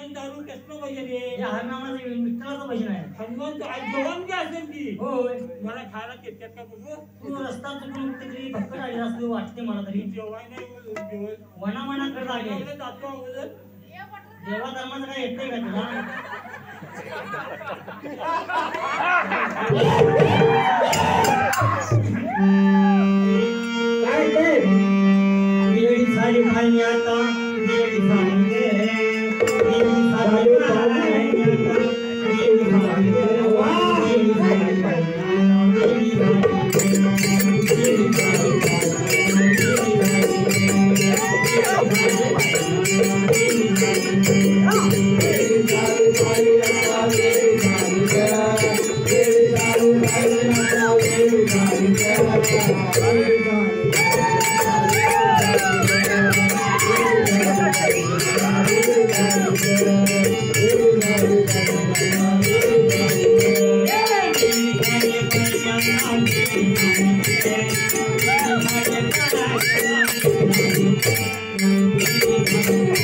हनुमान दारू कसलं पाहिजे रे? हर नामाचं विठ्ठलाचं भजन आहे. हनुमान जेवण काय असेल ती? होय. मला खायला घेतात का बघू? तू रस्ता चुकून कुठेतरी भक्कड आलेला असं वाटते मला तरी. जेवाय नाही जेवण वनामनाकडे आले. जातो अगोदर देवा धर्माचं काय येतंय का तुला? काय वेळी झाली पाहिजे आता वेळी झाली वेळी झाली Thank you.